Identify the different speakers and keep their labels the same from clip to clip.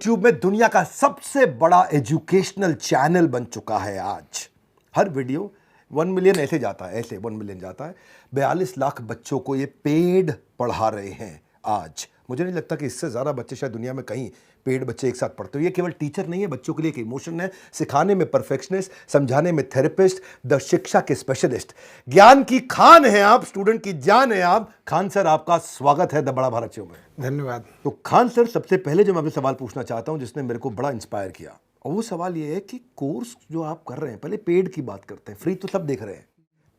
Speaker 1: YouTube में दुनिया का सबसे बड़ा एजुकेशनल चैनल बन चुका है आज। हर वीडियो 1 मिलियन ऐसे जाता है, ऐसे 1 मिलियन जाता है। 42 लाख बच्चों को ये पेड पढ़ा रहे हैं आज। मुझे नहीं लगता कि इससे ज़्यादा बच्चे शायद दुनिया में कहीं पेड बच्चे एक साथ पढ़ते हो। ये केवल टीचर नहीं है, बच्चों के लिए एक इमोशन है। सिखाने में परफेक्शनिस्ट, समझाने में थेरेपिस्ट, द शिक्षा के स्पेशलिस्ट, ज्ञान की खान है आप, स्टूडेंट की जान है आप। खान सर, आपका स्वागत है द बड़ा भारत शो में।
Speaker 2: धन्यवाद।
Speaker 1: तो खान सर, सबसे पहले जो मैं आपसे सवाल पूछना चाहता हूं जिसने मेरे को बड़ा इंस्पायर किया, और वो सवाल ये है कि कोर्स जो आप कर रहे हैं, पहले पेड की बात करते हैं। फ्री तो सब देख रहे हैं,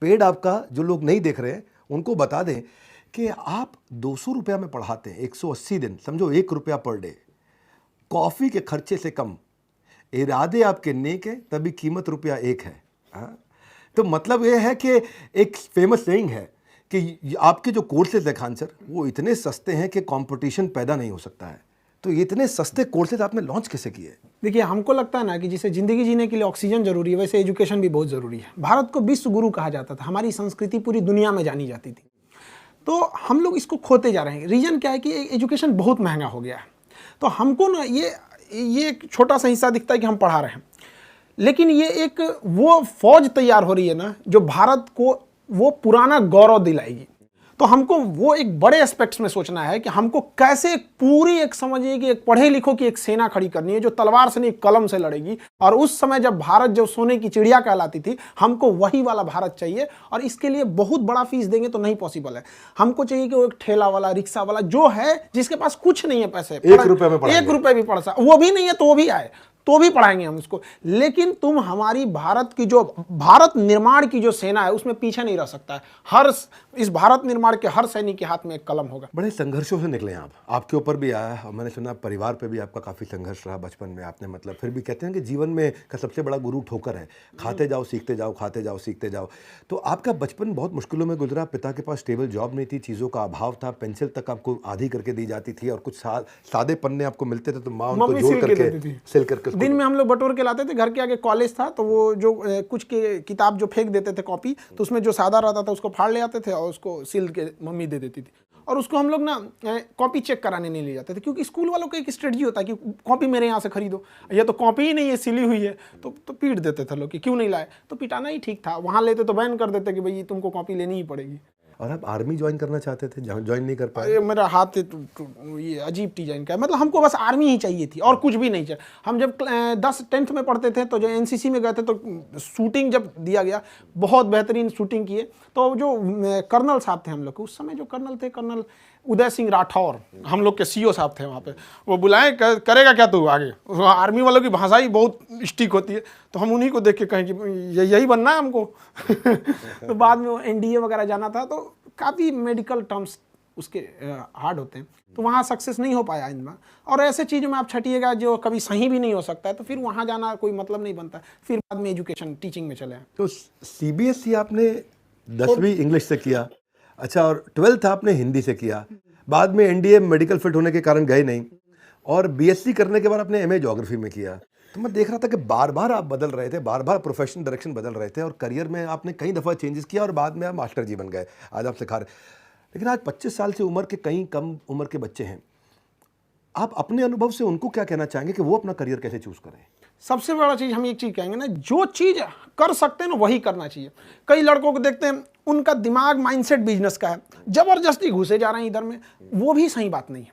Speaker 1: पेड आपका जो लोग नहीं देख रहे हैं उनको बता दें कि आप 200 रुपया में पढ़ाते हैं, 180 दिन, समझो 1 रुपया पर डे, कॉफ़ी के खर्चे से कम। इरादे आपके नेक है तभी कीमत ₹1 है। हाँ? तो मतलब ये है कि एक फेमस सेइंग है कि आपके जो कोर्सेज है खान सर, वो इतने सस्ते हैं कि कंपटीशन पैदा नहीं हो सकता है। तो ये इतने सस्ते कोर्सेज आपने लॉन्च कैसे किए?
Speaker 2: देखिए, हमको लगता है ना कि जैसे ज़िंदगी जीने के लिए ऑक्सीजन जरूरी है, वैसे एजुकेशन भी बहुत ज़रूरी है। भारत को विश्व गुरु कहा जाता था, हमारी संस्कृति पूरी दुनिया में जानी जाती थी। तो हम लोग इसको खोते जा रहे हैं। रीज़न क्या है कि एजुकेशन बहुत महंगा हो गया है। तो हमको ना ये एक छोटा सा हिस्सा दिखता है कि हम पढ़ा रहे हैं, लेकिन ये एक वो फौज तैयार हो रही है ना जो भारत को वो पुराना गौरव दिलाएगी। तो हमको वो एक बड़े एस्पेक्ट्स में सोचना है कि हमको कैसे पूरी एक समझिए कि एक पढ़े लिखों की एक सेना खड़ी करनी है जो तलवार से नहीं कलम से लड़ेगी। और उस समय जब भारत जो सोने की चिड़िया कहलाती थी, हमको वही वाला भारत चाहिए। और इसके लिए बहुत बड़ा फीस देंगे तो नहीं पॉसिबल है। हमको चाहिए कि वो एक ठेला वाला, रिक्शा वाला जो है, जिसके पास कुछ नहीं है पैसे,
Speaker 1: 1 रुपये में पढ़ाएंगे।
Speaker 2: 1 रुपये भी पढ़ सकता, वो भी नहीं है तो वो भी आए तो भी पढ़ाएंगे हम उसको। लेकिन तुम हमारी भारत की जो भारत निर्माण की जो सेना है उसमें पीछे नहीं रह सकता है। इस भारत निर्माण के हर सैनिक के हाथ में एक कलम होगा।
Speaker 1: बड़े संघर्षों से निकले आप, आपके ऊपर भी आया, और मैंने सुना परिवार पे भी आपका काफ़ी संघर्ष रहा बचपन में। आपने मतलब फिर भी कहते हैं कि जीवन में का सबसे बड़ा गुरु ठोकर है। खाते जाओ सीखते जाओ, खाते जाओ सीखते जाओ। तो आपका बचपन बहुत मुश्किलों में गुजरा। पिता के पास स्टेबल जॉब नहीं थी, चीज़ों का अभाव था, पेंसिल तक आपको आधी करके दी जाती थी, और कुछ सादे पन्ने आपको मिलते थे तो माँ उनको जोड़ करके सिल करके
Speaker 2: दिन में हम लोग बटोर के लाते थे। घर के आगे कॉलेज था तो वो जो कुछ के किताब जो फेंक देते थे कॉपी, तो उसमें जो सादा रहता था उसको फाड़ ले आते थे और उसको सिल के मम्मी दे देती थी। और उसको हम लोग ना कॉपी चेक कराने नहीं ले जाते थे, क्योंकि स्कूल वालों का एक स्ट्रेटजी होता है कि कॉपी मेरे यहाँ से खरीदो, ये तो कॉपी ही नहीं है, सिली हुई है। तो पीट देते थे लोग कि क्यों नहीं लाए। तो पिटाना ही ठीक था। वहाँ लेते तो बैन कर देते कि भाई तुमको कॉपी लेनी ही पड़ेगी।
Speaker 1: और आप आर्मी ज्वाइन करना चाहते थे, ज्वाइन नहीं कर पाए?
Speaker 2: मेरा हाथ ये अजीब डिजाइन का है। मतलब हमको बस आर्मी ही चाहिए थी और कुछ भी नहीं चाहिए। हम जब 10th में पढ़ते थे तो जो एनसीसी में गए थे तो शूटिंग जब दिया गया, बहुत बेहतरीन शूटिंग किए। तो जो कर्नल साहब थे हम लोग के, उस समय जो कर्नल थे, कर्नल उदय सिंह राठौर, हम लोग के सीओ साहब थे वहाँ पे। वो बुलाए, करेगा क्या तू आगे? आर्मी वालों की भाषा ही बहुत स्टिक होती है। तो हम उन्हीं को देख के कहें कि यही बनना है हमको। तो बाद में वो एनडीए वगैरह जाना था, तो काफ़ी मेडिकल टर्म्स उसके हार्ड होते हैं, तो वहाँ सक्सेस नहीं हो पाया इनमें। और ऐसे चीज़ों में आप छटिएगा जो कभी सही भी नहीं हो सकता है, तो फिर वहाँ जाना कोई मतलब नहीं बनता। फिर बाद में एजुकेशन टीचिंग में चले।
Speaker 1: तो सीबीएसई आपने 10वीं इंग्लिश से किया, अच्छा, और 12th आपने हिंदी से किया। बाद में एनडीए मेडिकल फिट होने के कारण गए नहीं, और बीएससी करने के बाद आपने एमए ज्योग्राफी में किया। तो मैं देख रहा था कि बार बार आप बदल रहे थे, बार बार प्रोफेशनल डायरेक्शन बदल रहे थे, और करियर में आपने कई दफ़ा चेंजेस किया, और बाद में आप मास्टर जी बन गए। आज आप सिखा रहे। लेकिन आज 25 साल से उम्र के कई कम उम्र के बच्चे हैं, आप अपने अनुभव से उनको क्या कहना चाहेंगे कि वो अपना करियर कैसे चूज करें?
Speaker 2: सबसे बड़ा चीज़ हम एक चीज़ कहेंगे ना, जो चीज़ कर सकते हैं ना वही करना चाहिए। कई लड़कों को देखते हैं, उनका दिमाग माइंडसेट बिजनेस का है, ज़बरदस्ती घुसे जा रहे हैं इधर में, वो भी सही बात नहीं है।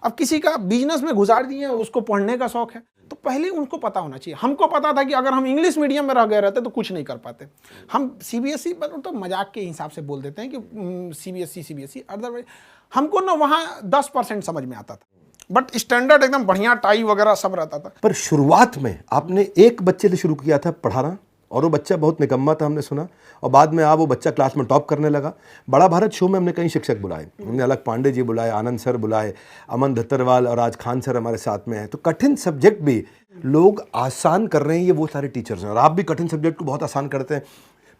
Speaker 2: अब किसी का बिजनेस में घुसाड़ दिए, उसको पढ़ने का शौक है, तो पहले उनको पता होना चाहिए। हमको पता था कि अगर हम इंग्लिश मीडियम में रह गए रहते तो कुछ नहीं कर पाते। हम सीबीएसई तो मजाक के हिसाब से बोल देते हैं कि सीबीएसई। अदरवाइज हमको ना वहाँ 10% समझ में आता था, बट स्टैंडर्ड एकदम बढ़िया, टाई वगैरह सब रहता था।
Speaker 1: पर शुरुआत में आपने एक बच्चे से शुरू किया था पढ़ाना, और वो बच्चा बहुत निकम्मा था हमने सुना, और बाद में वो बच्चा क्लास में टॉप करने लगा। बड़ा भारत शो में हमने कई शिक्षक बुलाए, हमने अलग पांडे जी बुलाए, आनंद सर बुलाए, अमन धत्तरवाल, और आज खान सर हमारे साथ में हैं। तो कठिन सब्जेक्ट भी लोग आसान कर रहे हैं, ये वो सारे टीचर्स हैं, और आप भी कठिन सब्जेक्ट को बहुत आसान करते हैं।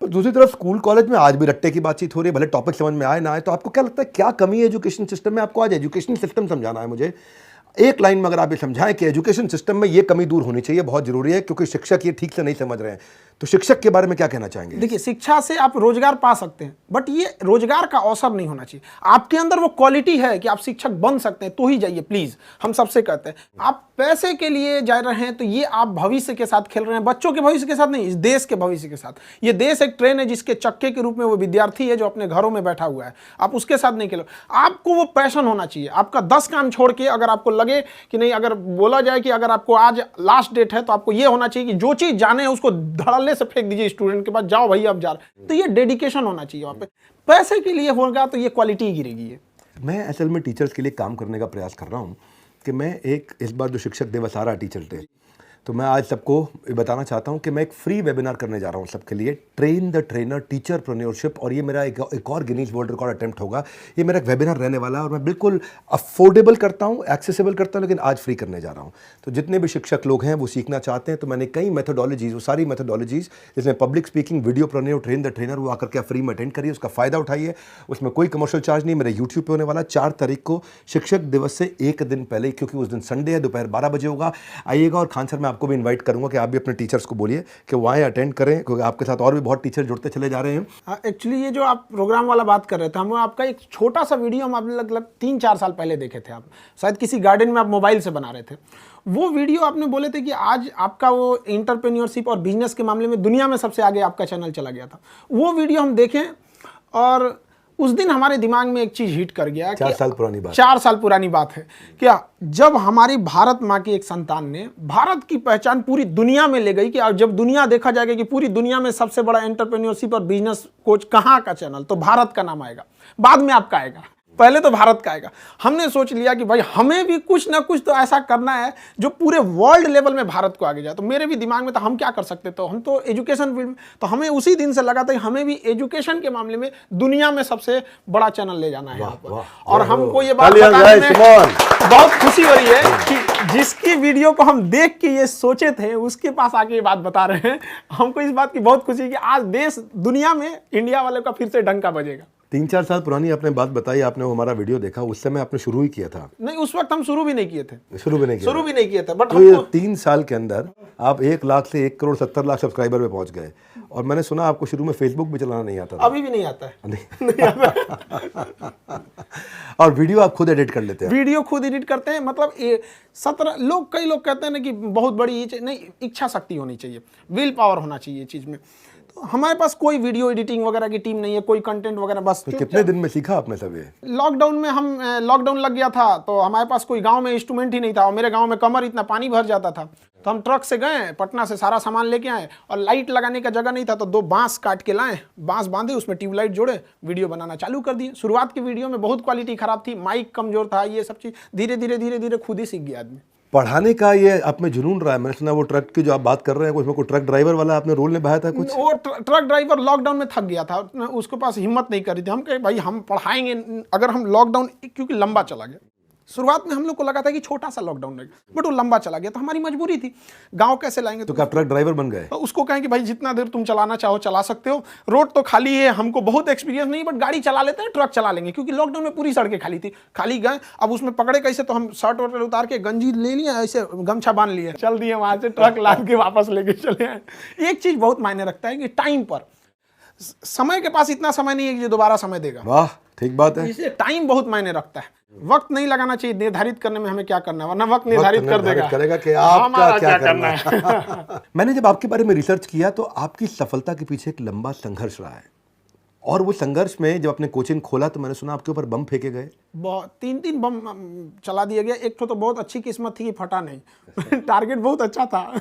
Speaker 1: पर दूसरी तरफ स्कूल कॉलेज में आज भी रट्टे की बातचीत हो रही है, भले टॉपिक समझ में आए ना आए। तो आपको क्या लगता है, क्या कमी है एजुकेशन सिस्टम में? आपको आज एजुकेशन सिस्टम समझाना है मुझे। एक लाइन में अगर आप ये समझाएं कि एजुकेशन सिस्टम में ये कमी दूर होनी चाहिए, बहुत जरूरी है, क्योंकि शिक्षक ये ठीक से नहीं समझ रहे हैं, तो शिक्षक के बारे में क्या कहना चाहेंगे?
Speaker 2: देखिए, शिक्षा से आप रोजगार पा सकते हैं, बट ये रोजगार का अवसर नहीं होना चाहिए। आपके अंदर वो क्वालिटी है कि आप शिक्षक बन सकते हैं तो ही जाइए, प्लीज। हम सबसे कहते हैं, आप पैसे के लिए जा रहे हैं तो ये आप भविष्य के साथ खेल रहे हैं, बच्चों के भविष्य के साथ नहीं, इस देश के भविष्य के साथ। ये देश एक ट्रेन है जिसके चक्के के रूप में वो विद्यार्थी है जो अपने घरों में बैठा हुआ है, आप उसके साथ नहीं खेलो। आपको वो पैशन होना चाहिए। आपका 10 काम छोड़ के अगर आपको लगे कि नहीं, अगर बोला जाए कि अगर आपको आज लास्ट डेट है तो आपको ये होना चाहिए कि जो चीज जाने है उसको धड़ल्ले से फेंक दीजिए स्टूडेंट के पास, जाओ भाई अब जा रहे। तो ये डेडिकेशन होना चाहिए वहां पे। पैसे के लिए होगा तो ये क्वालिटी गिरेगी।
Speaker 1: मैं असल में टीचर्स के लिए काम करने का प्रयास कर रहा हूँ कि मैं एक, इस बार जो शिक्षक दिवस आ रहा है टीचर डे, तो मैं आज सबको बताना चाहता हूं कि मैं एक फ्री वेबिनार करने जा रहा हूं सबके लिए, ट्रेन द ट्रेनर टीचरप्रेन्योरशिप। और ये मेरा एक और गिनीज वर्ल्ड रिकॉर्ड अटेम्प्ट होगा। ये मेरा एक वेबिनार रहने वाला है और मैं बिल्कुल अफोर्डेबल करता हूं, एक्सेसिबल करता हूं, लेकिन आज फ्री करने जा रहा हूं। तो जितने भी शिक्षक लोग हैं वो सीखना चाहते हैं, तो मैंने कई मेथोडोलॉजीज, वो सारी मेथोडोलॉजीज जिसमें public speaking, videopreneur, train the trainer, वो आकर के फ्री में अटेंड करिए, उसका फायदा उठाइए। उसमें कोई कमर्शियल चार्ज नहीं, मेरे यूट्यूब पे होने वाला 4 तारीख को, शिक्षक दिवस से एक दिन पहले, क्योंकि उस दिन संडे है, दोपहर 12 बजे होगा। आइएगा। और खान सर, मैं आपको भी इन्वाइट करूंगा कि आप भी अपने टीचर्स को बोलिए कि वो आए, अटेंड करें, क्योंकि आपके साथ और भी बहुत टीचर जुड़ते चले जा रहे हैं।
Speaker 2: एक्चुअली ये जो आप प्रोग्राम वाला बात कर रहे थे, हम आपका एक छोटा सा वीडियो हम आपने लगभग 3-4 साल पहले देखे थे। आप शायद किसी गार्डन में आप मोबाइल से बना रहे थे। वो वीडियो आपने बोले थे कि आज आपका वो एंटरप्रेन्योरशिप और बिजनेस के मामले में दुनिया में सबसे आगे आपका चैनल चला गया था। वो वीडियो हम देखें और उस दिन हमारे दिमाग में एक चीज हिट कर गया।
Speaker 1: 4 साल पुरानी बात,
Speaker 2: 4 साल पुरानी बात है क्या, जब हमारी भारत माँ की एक संतान ने भारत की पहचान पूरी दुनिया में ले गई, कि जब दुनिया देखा जाएगा कि पूरी दुनिया में सबसे बड़ा एंटरप्रेन्योरशिप और बिजनेस कोच कहाँ का चैनल, तो भारत का नाम आएगा, बाद में आपका आएगा, पहले तो भारत का आएगा। हमने सोच लिया कि भाई हमें भी कुछ ना कुछ तो ऐसा करना है जो पूरे वर्ल्ड लेवल में भारत को आगे जाए। तो मेरे भी दिमाग में था हम क्या कर सकते, तो हम तो एजुकेशन फील्ड में, तो हमें उसी दिन से लगा था कि हमें भी एजुकेशन के मामले में दुनिया में सबसे बड़ा चैनल ले जाना है यहाँ पर। और हमको ये बात बताने में बहुत खुशी हो रही है कि जिसकी वीडियो को हम देख के ये सोचे थे उसके पास आके ये बात बता रहे हैं। हमको इस बात की बहुत खुशी है कि आज देश दुनिया में इंडिया वाले का फिर से डंका बजेगा।
Speaker 1: 3-4 साल पुरानी आपने बात बताई, आपने वो हमारा वीडियो देखा, उस समय आपने शुरू ही किया था?
Speaker 2: नहीं, उस वक्त हम शुरू भी नहीं किए थे।
Speaker 1: शुरू भी नहीं किए थे,
Speaker 2: बट
Speaker 1: तो ये 3 साल के अंदर आप 1 लाख से 1 करोड़ 70 लाख सब्सक्राइबर पे पहुंच गए। और मैंने सुना आपको शुरू में फेसबुक भी चलाना नहीं आता था।
Speaker 2: अभी भी नहीं आता है।
Speaker 1: नहीं आता। और वीडियो आप खुद एडिट कर लेते हैं?
Speaker 2: वीडियो खुद एडिट करते हैं। मतलब 17 लोग, कई लोग कहते हैं ना कि बहुत बड़ी नहीं, इच्छा शक्ति होनी चाहिए, विल पावर होना चाहिए चीज में। हमारे पास कोई वीडियो एडिटिंग वगैरह की टीम नहीं है, कोई कंटेंट वगैरह, बस।
Speaker 1: तो कितने दिन में सीखा आपने सब ये?
Speaker 2: लॉकडाउन में हम, लॉकडाउन लग गया था तो हमारे पास कोई गांव में इंस्ट्रूमेंट ही नहीं था, और मेरे गांव में कमर इतना पानी भर जाता था, तो हम ट्रक से गए, पटना से सारा सामान लेके आए, और लाइट लगाने का जगह नहीं था तो 2 बांस काट के लाए, बांस बांधे, उसमें ट्यूबलाइट जोड़े, वीडियो बनाना चालू कर दिए। शुरुआत की वीडियो में बहुत क्वालिटी खराब थी, माइक कमजोर था, ये सब चीज धीरे धीरे खुद ही सीख गया आदमी।
Speaker 1: पढ़ाने का ये आप में जुनून रहा है। मैंने सुना वो ट्रक की जो आप बात कर रहे हैं, उसमें कोई ट्रक ड्राइवर वाला आपने रोल निभाया था कुछ?
Speaker 2: वो ट्रक ड्राइवर लॉकडाउन में थक गया था, उसके पास हिम्मत नहीं कर रही थी। हम कहे भाई हम पढ़ाएंगे, अगर हम लॉकडाउन, क्योंकि लंबा चला गया, शुरुआत में हम लोग को लगा था कि छोटा सा लॉकडाउन रहेगा, बट वो लंबा चला गया, तो हमारी मजबूरी थी, गांव कैसे लाएंगे।
Speaker 1: तो क्या ट्रक ड्राइवर बन गए?
Speaker 2: तो उसको कहें कि भाई जितना देर तुम चलाना चाहो चला सकते हो, रोड तो खाली है, हमको बहुत एक्सपीरियंस नहीं, बट गाड़ी चला लेते हैं, ट्रक चला लेंगे, क्योंकि लॉकडाउन में पूरी सड़कें खाली थी, खाली गए। अब उसमें पकड़े कैसे, तो हम शर्ट वर्ट उतार के गंजी ले लिए, ऐसे गमछा बांध लिए, चल दिए वहां से, ट्रक लाद के वापस लेके चले आए। एक चीज बहुत मायने रखता है कि टाइम पर, समय के पास इतना समय नहीं है कि जो दोबारा समय देगा।
Speaker 1: वाह, ठीक बात है।
Speaker 2: इसलिए टाइम बहुत मायने रखता है। वक्त नहीं लगाना चाहिए निर्धारित करने में हमें क्या करना है, वरना वक्त निर्धारित करेगा
Speaker 1: कि आपका क्या करना है। मैंने जब आपके बारे में रिसर्च किया तो आपकी सफलता के पीछे एक लंबा संघर्ष रहा है, और वो संघर्ष में जब आपने कोचिंग खोला तो मैंने सुना आपके ऊपर बम फेंके गए।
Speaker 2: 3 बम चला दिया गया। एक तो बहुत अच्छी किस्मत थी कि फटा नहीं। टारगेट बहुत अच्छा था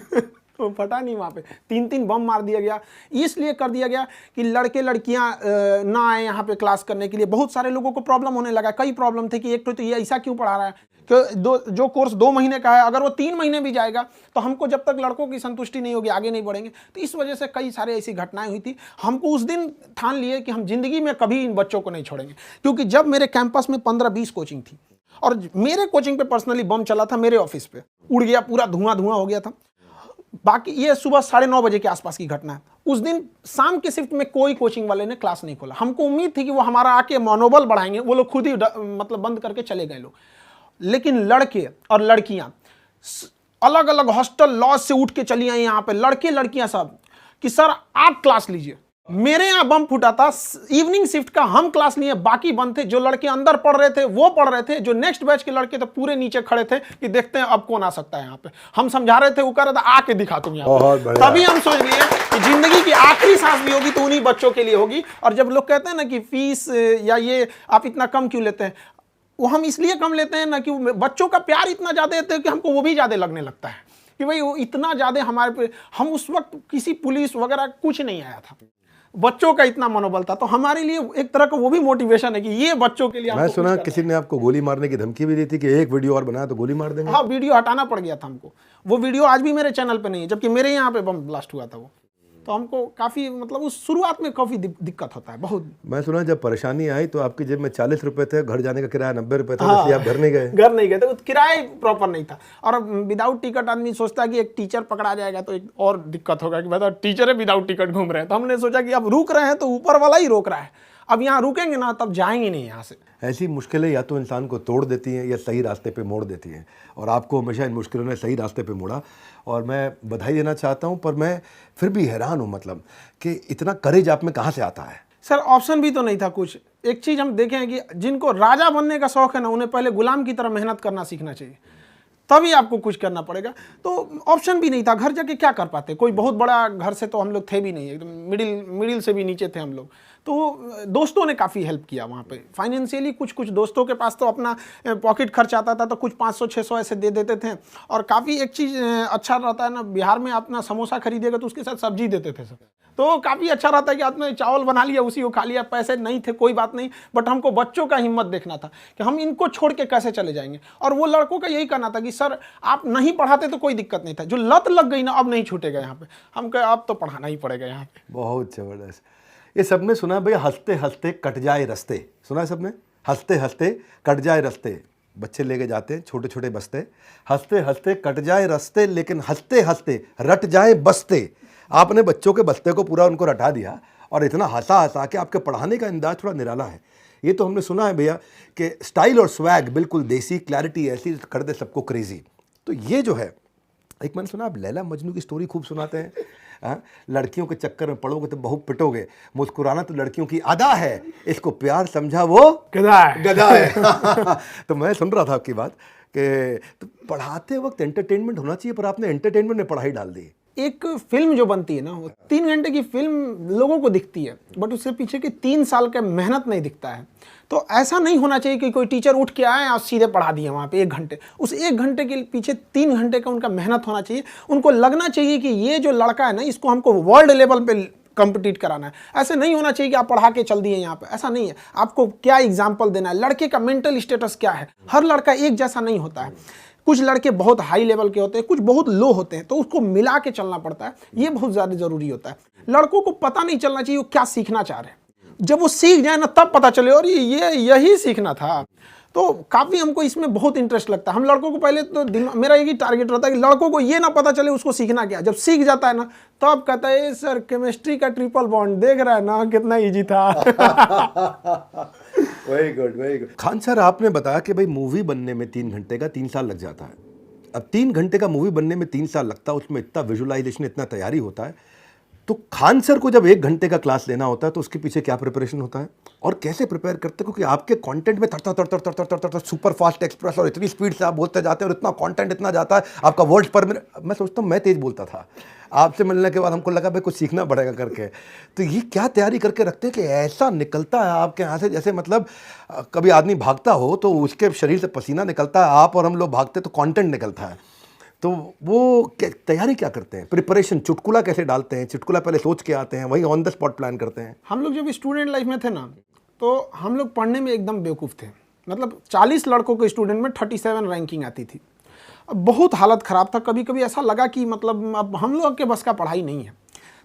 Speaker 2: तो फटा नहीं वहाँ पे। 3 बम मार दिया गया। इसलिए कर दिया गया कि लड़के लड़कियाँ ना आए यहाँ पे क्लास करने के लिए। बहुत सारे लोगों को प्रॉब्लम होने लगा। कई प्रॉब्लम थे कि एक तो ये ऐसा क्यों पढ़ा रहा है कि जो कोर्स 2 महीने का है, अगर वो 3 महीने भी जाएगा तो हमको जब तक लड़कों की संतुष्टि नहीं होगी आगे नहीं बढ़ेंगे। तो इस वजह से कई सारे ऐसी घटनाएं हुई थी। हमको उस दिन ठान लिए कि हम जिंदगी में कभी इन बच्चों को नहीं छोड़ेंगे, क्योंकि जब मेरे कैंपस में 15-20 कोचिंग थी और मेरे कोचिंग पे पर्सनली बम चला था, मेरे ऑफिस पे उड़ गया, पूरा धुआं हो गया था। बाकी ये सुबह 9:30 बजे के आसपास की घटना है। उस दिन शाम के शिफ्ट में कोई कोचिंग वाले ने क्लास नहीं खोला। हमको उम्मीद थी कि वो हमारा आके मनोबल बढ़ाएंगे, वो लोग खुद ही मतलब बंद करके चले गए लोग। लेकिन लड़के और लड़कियां अलग अलग हॉस्टल लॉज से उठ के चली आई यहाँ पे, लड़के लड़कियां सब, कि सर आप क्लास लीजिए। मेरे यहाँ बम फूटा था, इवनिंग शिफ्ट का हम क्लास लिए, बाकी बंद थे। जो लड़के अंदर पढ़ रहे थे वो पढ़ रहे थे, जो नेक्स्ट बैच के लड़के थे पूरे नीचे खड़े थे कि देखते हैं अब कौन आ सकता है यहाँ पे। हम समझा रहे थे, वो कह रहा था आके दिखा तुम यहाँ पे। तभी हम सोच लिए कि जिंदगी की आखिरी सांस भी होगी तो उन्हीं बच्चों के लिए होगी। और जब लोग कहते हैं ना कि फीस या ये आप इतना कम क्यों लेते हैं, वो हम इसलिए कम लेते हैं ना कि बच्चों का प्यार इतना ज्यादा देते हैं कि हमको वो भी ज्यादा लगने लगता है कि भाई वो इतना ज्यादा हमारे पे। हम उस वक्त किसी पुलिस वगैरह कुछ नहीं आया था, बच्चों का इतना मनोबल था, तो हमारे लिए एक तरह का वो भी मोटिवेशन है कि ये बच्चों के लिए।
Speaker 1: मैं सुना किसी ने आपको गोली मारने की धमकी भी दी थी कि एक वीडियो और बनाया तो गोली मार देंगे।
Speaker 2: हाँ, वीडियो हटाना पड़ गया था हमको। वो वीडियो आज भी मेरे चैनल पे नहीं है, जबकि मेरे यहाँ पे बम ब्लास्ट हुआ था वो। तो हमको काफी मतलब उस शुरुआत में काफी दिक्कत होता है बहुत।
Speaker 1: मैं सुना जब परेशानी आई तो आपकी जेब में 40 रुपए थे, घर जाने का किराया 90 रुपए था, इसलिए आप घर नहीं गए।
Speaker 2: घर नहीं गए थे, किराया प्रॉपर नहीं था। और विदाउट टिकट आदमी सोचता है कि एक टीचर पकड़ा जाएगा तो एक और दिक्कत होगा कि बताओ टीचर है विदाउट टिकट घूम रहे हैं। तो हमने सोचा कि अब रुक रहे हैं तो ऊपर वाला ही रोक रहा है, अब यहाँ रुकेंगे ना तब जाएंगे नहीं यहाँ से।
Speaker 1: ऐसी मुश्किलें या तो इंसान को तोड़ देती हैं या सही रास्ते पे मोड़ देती हैं, और आपको हमेशा इन मुश्किलों ने सही रास्ते पे मोड़ा, और मैं बधाई देना चाहता हूं। पर मैं फिर भी हैरान हूं, मतलब कि इतना करेज आप में कहां से आता है?
Speaker 2: सर ऑप्शन भी तो नहीं था कुछ। एक चीज़ हम देखें कि जिनको राजा बनने का शौक है ना, उन्हें पहले गुलाम की तरह मेहनत करना सीखना चाहिए, तभी आपको कुछ करना पड़ेगा। तो ऑप्शन भी नहीं था, घर जाके क्या कर पाते। कोई बहुत बड़ा घर से तो हम लोग थे भी नहीं, एकदम मिडिल से भी नीचे थे हम लोग। तो दोस्तों ने काफ़ी हेल्प किया वहाँ पे फाइनेंशियली। कुछ दोस्तों के पास तो अपना पॉकेट खर्च आता था, तो कुछ 500-600 ऐसे दे देते थे। और काफ़ी एक चीज़ अच्छा रहता है ना, बिहार में अपना समोसा खरीदेगा तो उसके साथ सब्जी देते थे सब, तो काफ़ी अच्छा रहता है कि आपने चावल बना लिया उसी को खा लिया। पैसे नहीं थे कोई बात नहीं, बट हमको बच्चों का हिम्मत देखना था कि हम इनको छोड़ के कैसे चले जाएंगे। और वो लड़कों का यही कहना था कि सर आप नहीं पढ़ाते तो कोई दिक्कत नहीं था, जो लत लग गई ना अब नहीं छूटेगा यहाँ पे। हम कहे अब तो पढ़ाना ही पड़ेगा यहाँ पे।
Speaker 1: बहुत ज़बरदस्त। ये सबने सुना भैया, हंसते हंसते कट जाए रास्ते, सुना है सबने? हंसते हंसते कट जाए रास्ते, बच्चे लेके जाते हैं छोटे छोटे बस्ते, हंसते हंसते कट जाए रास्ते लेकिन हंसते हंसते रट जाए बस्ते। आपने बच्चों के बस्ते को पूरा उनको रटा दिया, और इतना हंसा हंसा कि आपके पढ़ाने का अंदाज थोड़ा निराला है। ये तो हमने सुना है भैया कि स्टाइल और स्वैग बिल्कुल देसी, क्लैरिटी ऐसी कर दे सबको क्रेजी। तो ये जो है, एक मैंने सुना आप लैला मजनू की स्टोरी खूब सुनाते हैं। लड़कियों के चक्कर में पड़ोगे तो बहुत पिटोगे, मुस्कुराना तो लड़कियों की अदा है, इसको प्यार समझा वो
Speaker 2: गधा है,
Speaker 1: गधा है। तो मैं सुन रहा था आपकी बात कि तो पढ़ाते वक्त एंटरटेनमेंट होना चाहिए, पर आपने एंटरटेनमेंट में पढ़ाई डाल दी।
Speaker 2: एक फिल्म जो बनती है ना, वो 3 घंटे की फिल्म लोगों को दिखती है, बट उससे पीछे की 3 साल का मेहनत नहीं दिखता है। तो ऐसा नहीं होना चाहिए कि कोई टीचर उठ के आए और सीधे पढ़ा दिए वहाँ पे 1 घंटे। उस 1 घंटे के पीछे 3 घंटे का उनका मेहनत होना चाहिए। उनको लगना चाहिए कि ये जो लड़का है ना, इसको हमको वर्ल्ड लेवल पे कम्पिटिट कराना है। ऐसे नहीं होना चाहिए कि आप पढ़ा के चल दिए यहाँ पे, ऐसा नहीं है। आपको क्या एग्जाम्पल देना है, लड़के का मेंटल स्टेटस क्या है। हर लड़का एक जैसा नहीं होता है, कुछ लड़के बहुत हाई लेवल के होते हैं, कुछ बहुत लो होते हैं, तो उसको मिला के चलना पड़ता है। ये बहुत ज़्यादा जरूरी होता है। लड़कों को पता नहीं चलना चाहिए वो क्या सीखना चाह रहे हैं, जब वो सीख जाए ना तब पता चले और ये यही सीखना था। तो काफ़ी हमको इसमें बहुत इंटरेस्ट लगता है। हम लड़कों को पहले तो मेरा एक ही टारगेट रहता है कि लड़कों को ये ना पता चले उसको सीखना क्या। जब सीख जाता है ना तब कहता है सर केमिस्ट्री का ट्रिपल बॉन्ड देख रहा है ना कितना इजी था।
Speaker 1: Very good, very good. Khan sir, आपने बताया कि भाई मूवी बनने में 3 घंटे का 3 साल लग जाता है। अब 3 घंटे का मूवी बनने में 3 साल लगता है, उसमें इतना विजुअलाइजेशन, इतना तैयारी होता है। तो खान सर को जब 1 घंटे का क्लास लेना होता है तो उसके पीछे क्या प्रिपरेशन होता है और कैसे प्रिपेयर करते हैं? क्योंकि आपके कंटेंट में तड़ सुपर फास्ट एक्सप्रेस और इतनी स्पीड से आप बोलते जाते हैं और इतना कंटेंट इतना जाता है आपका वर्ड्स पर मिनट। मैं सोचता हूँ मैं तेज बोलता था, आपसे मिलने के बाद हमको लगा भाई कुछ सीखना पड़ेगा करके। तो ये क्या तैयारी करके रखते हैं कि ऐसा निकलता है आपके यहाँ से, जैसे मतलब कभी आदमी भागता हो तो उसके शरीर से पसीना निकलता है, आप और हम लोग भागते तो कंटेंट निकलता है। तो वो तैयारी क्या करते हैं, प्रिपरेशन, चुटकुला कैसे डालते हैं? चुटकुला पहले सोच के आते हैं, वही ऑन द स्पॉट प्लान करते हैं?
Speaker 2: हम लोग जब स्टूडेंट लाइफ में थे ना, तो हम लोग पढ़ने में एकदम बेवकूफ़ थे। मतलब 40 लड़कों के स्टूडेंट में 37 रैंकिंग आती थी। अब बहुत हालत ख़राब था। कभी कभी ऐसा लगा कि मतलब अब हम लोग के बस का पढ़ाई नहीं है।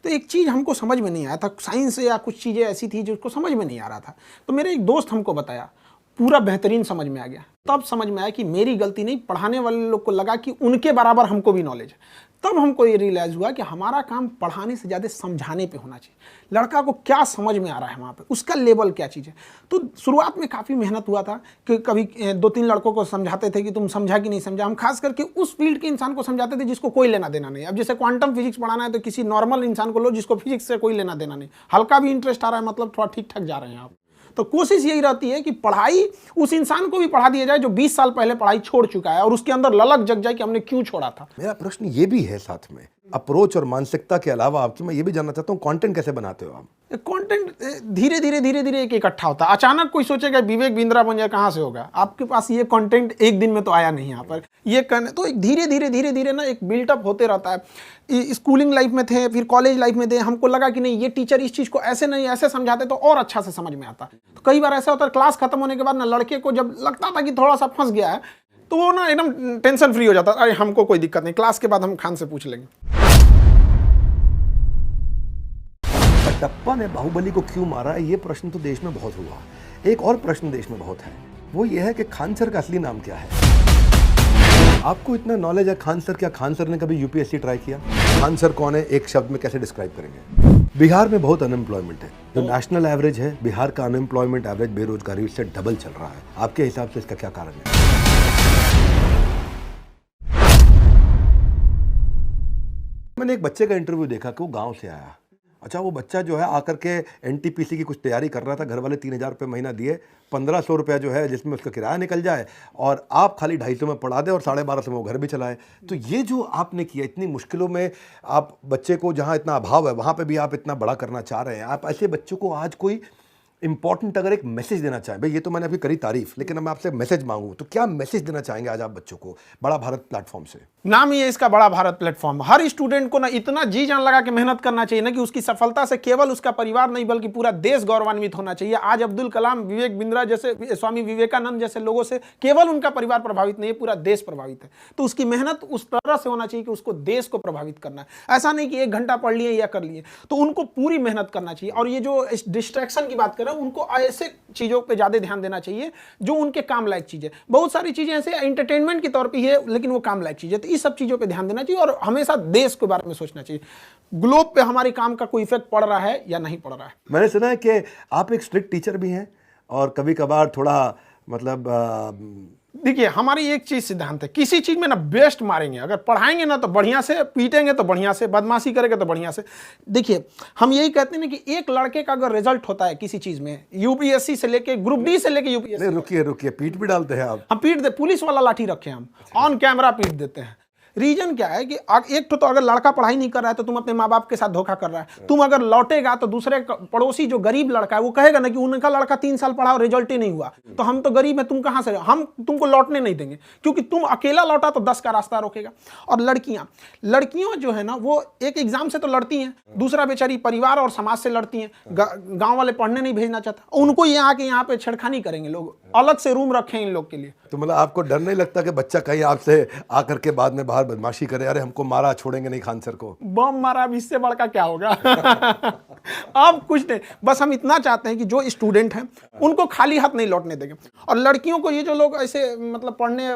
Speaker 2: तो एक चीज़ हमको समझ में नहीं आया था, साइंस या कुछ चीज़ें ऐसी थी जिसको समझ में नहीं आ रहा था। तो मेरे एक दोस्त हमको बताया, पूरा बेहतरीन समझ में आ गया। तब समझ में आया कि मेरी गलती नहीं, पढ़ाने वाले लोग को लगा कि उनके बराबर हमको भी नॉलेज है। तब हमको ये रियलाइज़ हुआ कि हमारा काम पढ़ाने से ज़्यादा समझाने पे होना चाहिए। लड़का को क्या समझ में आ रहा है वहाँ पे, उसका लेवल क्या चीज़ है। तो शुरुआत में काफ़ी मेहनत हुआ था कि कभी 2-3 लड़कों को समझाते थे कि तुम समझा कि नहीं समझा। हम खास करके उस फील्ड के इंसान को समझाते थे जिसको कोई लेना देना नहीं। अब जैसे क्वांटम फिजिक्स पढ़ाना है तो किसी नॉर्मल इंसान को लो जिसको फिजिक्स से कोई लेना देना नहीं, हल्का भी इंटरेस्ट आ रहा है, मतलब थोड़ा ठीक ठाक जा रहे हैं आप। तो कोशिश यही रहती है कि पढ़ाई उस इंसान को भी पढ़ा दिया जाए जो 20 साल पहले पढ़ाई छोड़ चुका है और उसके अंदर ललक जग जाए कि हमने क्यों छोड़ा था।
Speaker 1: मेरा प्रश्न ये भी है साथ में, अप्रोच और मानसिकता के अलावा आपसे मैं ये भी जानना चाहता हूँ, कंटेंट कैसे बनाते हो आप?
Speaker 2: कंटेंट धीरे धीरे एक इकट्ठा होता है। अचानक कोई सोचेगा विवेक बिंद्रा बन जाए, कहाँ से होगा? आपके पास ये कंटेंट एक दिन में तो आया नहीं यहाँ पर। ये तो एक धीरे धीरे ना एक बिल्टअप होते रहता है। स्कूलिंग लाइफ में थे, फिर कॉलेज लाइफ में थे, हमको लगा कि नहीं ये टीचर इस चीज़ को ऐसे नहीं ऐसे समझाते तो और अच्छा से समझ में आता। तो कई बार ऐसा होता है क्लास खत्म होने के बाद ना लड़के को जब लगता था कि थोड़ा सा फंस गया है तो वो ना एकदम टेंशन फ्री हो जाता, अरे हमको कोई दिक्कत नहीं, क्लास के बाद हम खान से पूछ लेंगे।
Speaker 1: कटप्पा ने बाहुबली को क्यों मारा, ये प्रश्न तो देश में बहुत हुआ। एक और प्रश्न देश में बहुत है, वो ये है कि खान सर का असली नाम क्या है? आपको इतना नॉलेज है खान सर, क्या खान सर ने कभी यूपीएससी ट्राई किया? खान सर कौन है, एक शब्द में कैसे डिस्क्राइब करेंगे? बिहार में बहुत अनएम्प्लॉयमेंट है, जो नेशनल एवरेज है बिहार का अनएम्प्लॉयमेंट एवरेज बेरोजगारी से डबल चल रहा है। आपके हिसाब से इसका क्या कारण है? मैंने एक बच्चे का इंटरव्यू देखा कि वो गांव से आया। अच्छा, वो बच्चा जो है आकर के एनटीपीसी की कुछ तैयारी कर रहा था, घर वाले 3,000 रुपये महीना दिए, 1,500 रुपया जो है जिसमें उसका किराया निकल जाए और आप खाली 250 में पढ़ा दे और 1250 में वो घर भी चलाए। तो ये जो आपने किया, इतनी मुश्किलों में आप बच्चे को, जहाँ इतना अभाव है वहाँ पे भी आप इतना बड़ा करना चाह रहे हैं। आप ऐसे बच्चों को आज कोई इंपॉर्टेंट अगर एक मैसेज देना चाहें, भाई ये तो मैंने अभी करी तारीफ, लेकिन मैं आपसे मैसेज मांगूं तो क्या मैसेज देना चाहेंगे आज आप बच्चों को बड़ा भारत प्लेटफॉर्म से?
Speaker 2: नाम ही है इसका बड़ा भारत प्लेटफॉर्म। हर स्टूडेंट को ना इतना जी जान लगा के मेहनत करना चाहिए ना कि उसकी सफलता से केवल उसका परिवार नहीं बल्कि पूरा देश गौरवान्वित होना चाहिए। आज अब्दुल कलाम, विवेक बिंद्रा जैसे, स्वामी विवेकानंद जैसे लोगों से केवल उनका परिवार प्रभावित नहीं है, पूरा देश प्रभावित है। तो उसकी मेहनत उस तरह से होना चाहिए कि उसको देश को प्रभावित करना है। ऐसा नहीं कि 1 घंटा पढ़ लिए या कर लिए, तो उनको पूरी मेहनत करना चाहिए। और ये जो डिस्ट्रैक्शन की बात कर रहे हैं, उनको ऐसे चीजों पे ज्यादा ध्यान देना चाहिए जो उनके काम लायक चीजें। बहुत सारी चीजें ऐसे एंटरटेनमेंट के तौर पे है लेकिन वो काम लायक चीजें, तो इस सब चीजों पे ध्यान देना चाहिए और हमेशा देश के बारे में सोचना चाहिए। ग्लोब पे हमारे काम का कोई इफेक्ट पड़ रहा है या नहीं पड़ रहा है।
Speaker 1: मैंने सुना है कि आप एक स्ट्रिक्ट टीचर भी हैं और कभी कभार थोड़ा मतलब
Speaker 2: देखिए, हमारी एक चीज सिद्धांत है, किसी चीज में ना बेस्ट मारेंगे। अगर पढ़ाएंगे ना तो बढ़िया से, पीटेंगे तो बढ़िया से, बदमाशी करेंगे तो बढ़िया से। देखिए, हम यही कहते हैं कि एक लड़के का अगर रिजल्ट होता है किसी चीज में, यूपीएससी से लेके ग्रुप डी से लेके यूपीएससी।
Speaker 1: रुकिए, पीट भी डालते हैं आप?
Speaker 2: हम पीट दे, पुलिस वाला लाठी रखे हम, ऑन कैमरा पीट देते हैं। रीजन क्या है कि एक तो अगर लड़का पढ़ाई नहीं कर रहा है तो तुम अपने माँ बाप के साथ धोखा कर रहा है। तुम अगर लौटेगा तो दूसरे पड़ोसी जो गरीब लड़का है वो कहेगा ना कि उनका लड़का 3 साल पढ़ा और रिजल्ट ही नहीं हुआ, तो हम तो गरीब है, तुम कहां से, हम तुमको लौटने नहीं देंगे, क्योंकि तुम अकेला लौटा तो 10 का रास्ता रोकेगा। और लड़कियां जो है ना, वो एक एग्जाम से तो लड़ती हैं, दूसरा बेचारी परिवार और समाज से लड़ती हैं। गांव वाले पढ़ने नहीं भेजना चाहता, उनको ये आके यहाँ पे छेड़खानी करेंगे लोग, अलग से रूम रखे इन लोग के लिए।
Speaker 1: तो मतलब आपको डर नहीं लगता कि बच्चा कहीं आपसे आकर के बाद में बाहर बदमाशी करे, अरे हमको मारा, छोड़ेंगे नहीं खान सर को?
Speaker 2: बम मारा, अब इससे बड़का क्या होगा? अब कुछ नहीं, बस हम इतना चाहते हैं कि जो स्टूडेंट हैं उनको खाली हाथ नहीं लौटने देंगे। और लड़कियों को, ये जो लोग ऐसे मतलब पढ़ने